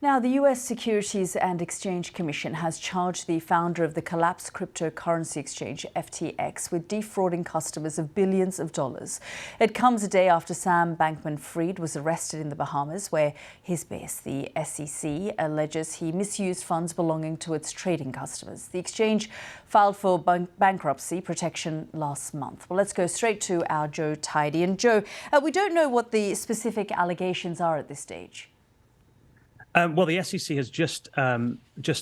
Now, the US Securities and Exchange Commission has charged the founder of the collapsed cryptocurrency exchange FTX with defrauding customers of billions of dollars. It comes a day after Sam Bankman-Fried was arrested in the Bahamas, where he's based. The SEC alleges he misused funds belonging to its trading customers. The exchange filed for bankruptcy protection last month. Well, let's go straight to our Joe Tidy. And Joe, we don't know what the specific allegations are at this stage. Well, the SEC has just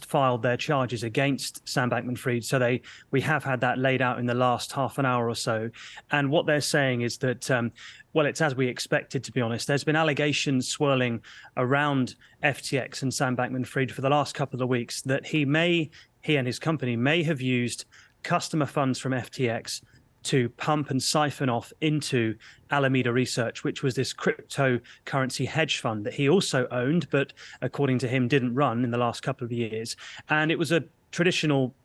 filed their charges against Sam Bankman-Fried. So we have had that laid out in the last half an hour or so. And what they're saying is that, well, it's as we expected, to be honest. There's been allegations swirling around FTX and Sam Bankman-Fried for the last couple of weeks that he and his company may have used customer funds from FTX to pump and siphon off into Alameda Research, which was this cryptocurrency hedge fund that he also owned, but according to him, didn't run in the last couple of years. And it was a traditional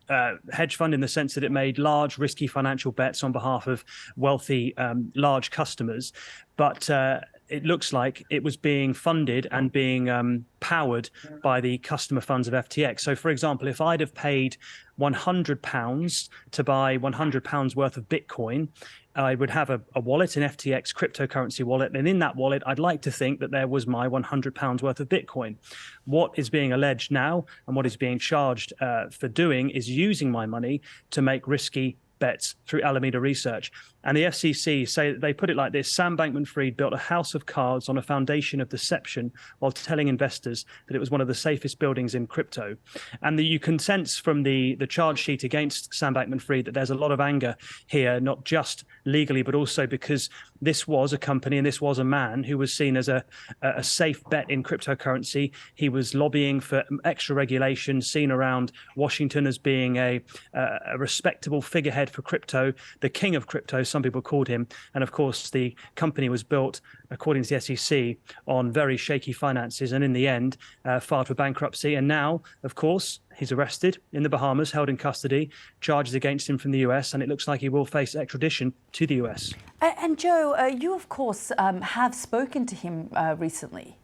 hedge fund in the sense that it made large, risky financial bets on behalf of wealthy, large customers. But it looks like it was being funded and being powered by the customer funds of FTX. So, for example, if I'd have paid £100 to buy £100 worth of Bitcoin, I would have a wallet, an FTX cryptocurrency wallet. And in that wallet, I'd like to think that there was my £100 worth of Bitcoin. What is being alleged now and what is being charged for doing is using my money to make risky bets through Alameda Research. And the FCC say, they put it like this: Sam Bankman-Fried built a house of cards on a foundation of deception while telling investors that it was one of the safest buildings in crypto. And you can sense from the charge sheet against Sam Bankman-Fried that there's a lot of anger here, not just legally, but also because this was a company and this was a man who was seen as a safe bet in cryptocurrency. He was lobbying for extra regulation, seen around Washington as being a respectable figurehead for crypto, the king of crypto, some people called him. And of course, the company was built, according to the SEC, on very shaky finances, and in the end, filed for bankruptcy. And now, of course, he's arrested in the Bahamas, held in custody, charges against him from the US, and it looks like he will face extradition to the US. And Joe, you, of course, have spoken to him recently.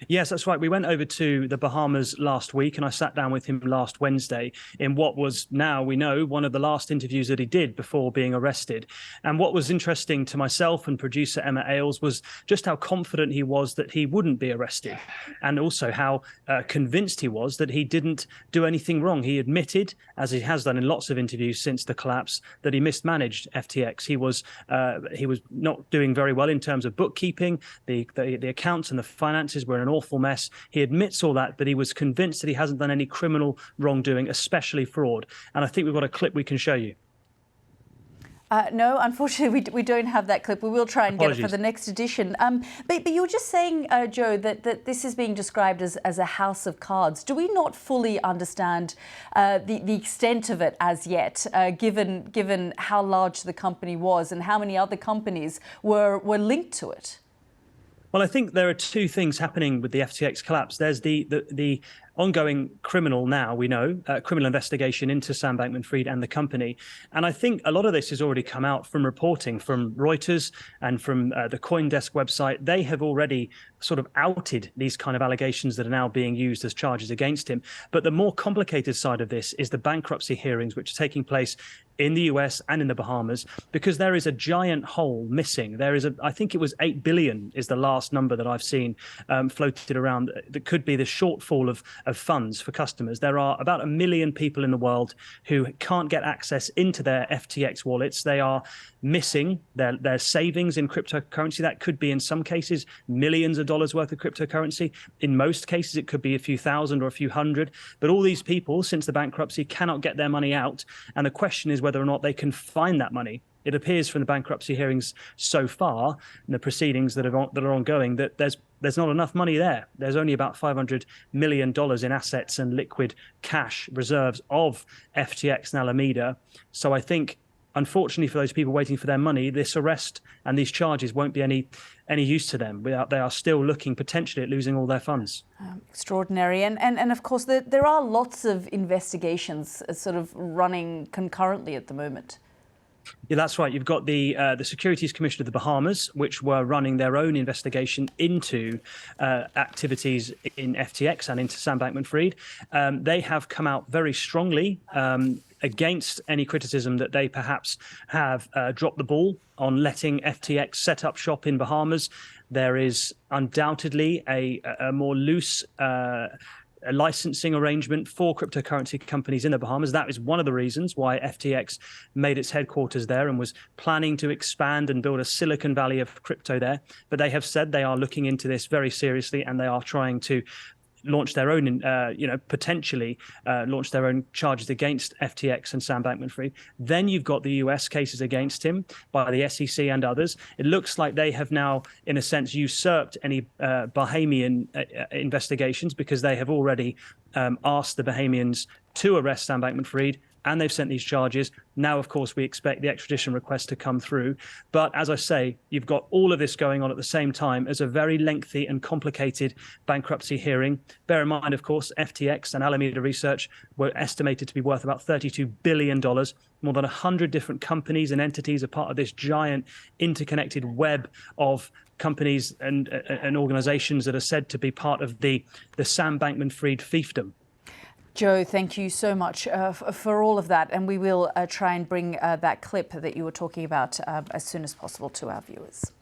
Yes, that's right. We went over to the Bahamas last week and I sat down with him last Wednesday in what was, now we know, one of the last interviews that he did before being arrested. And what was interesting to myself and producer Emma Ailes was just how confident he was that he wouldn't be arrested, and also how convinced he was that he didn't do anything wrong. He admitted, as he has done in lots of interviews since the collapse, that he mismanaged FTX. He was not doing very well in terms of bookkeeping. The accounts and the finances were in an awful mess. He admits all that, but he was convinced that he hasn't done any criminal wrongdoing, especially fraud. And I think we've got a clip we can show you. No, unfortunately, we don't have that clip. We will try and get it for the next edition. But you were just saying, Joe, that this is being described as a house of cards. Do we not fully understand the extent of it as yet, given how large the company was and how many other companies were linked to it? Well, I think there are two things happening with the FTX collapse. There's the ongoing criminal, now we know, criminal investigation into Sam Bankman-Fried and the company. And I think a lot of this has already come out from reporting from Reuters and from the CoinDesk website. They have already sort of outed these kind of allegations that are now being used as charges against him. But the more complicated side of this is the bankruptcy hearings, which are taking place in the US and in the Bahamas, because there is a giant hole missing. There is I think it was 8 billion is the last number that I've seen floated around, that could be the shortfall of funds for customers. There are about 1 million people in the world who can't get access into their FTX wallets. They are missing their savings in cryptocurrency. That could be, in some cases, millions of dollars worth of cryptocurrency. In most cases, it could be a few thousand or a few hundred. But all these people, since the bankruptcy, cannot get their money out. And the question is whether or not they can find that money. It appears from the bankruptcy hearings so far, and the proceedings that are ongoing, that there's not enough money there. There's only about $500 million in assets and liquid cash reserves of FTX and Alameda. So I think, unfortunately for those people waiting for their money, this arrest and these charges won't be any use to them. They are still looking potentially at losing all their funds. Extraordinary. And of course, there are lots of investigations sort of running concurrently at the moment. Yeah, that's right. You've got the Securities Commission of the Bahamas, which were running their own investigation into activities in FTX and into Sam Bankman-Fried. They have come out very strongly against any criticism that they perhaps have dropped the ball on letting FTX set up shop in Bahamas. There is undoubtedly a more loose a licensing arrangement for cryptocurrency companies in the Bahamas. That is one of the reasons why FTX made its headquarters there and was planning to expand and build a Silicon Valley of crypto there. But they have said they are looking into this very seriously, and they are trying to launch their own, potentially launch their own charges against FTX and Sam Bankman-Fried. Then you've got the US cases against him by the SEC and others. It looks like they have now, in a sense, usurped any Bahamian investigations, because they have already asked the Bahamians to arrest Sam Bankman-Fried, and they've sent these charges. Now, of course, we expect the extradition request to come through. But as I say, you've got all of this going on at the same time as a very lengthy and complicated bankruptcy hearing. Bear in mind, of course, FTX and Alameda Research were estimated to be worth about $32 billion. More than 100 different companies and entities are part of this giant interconnected web of companies and organizations that are said to be part of the Sam Bankman-Fried fiefdom. Joe, thank you so much for all of that. And we will try and bring that clip that you were talking about as soon as possible to our viewers.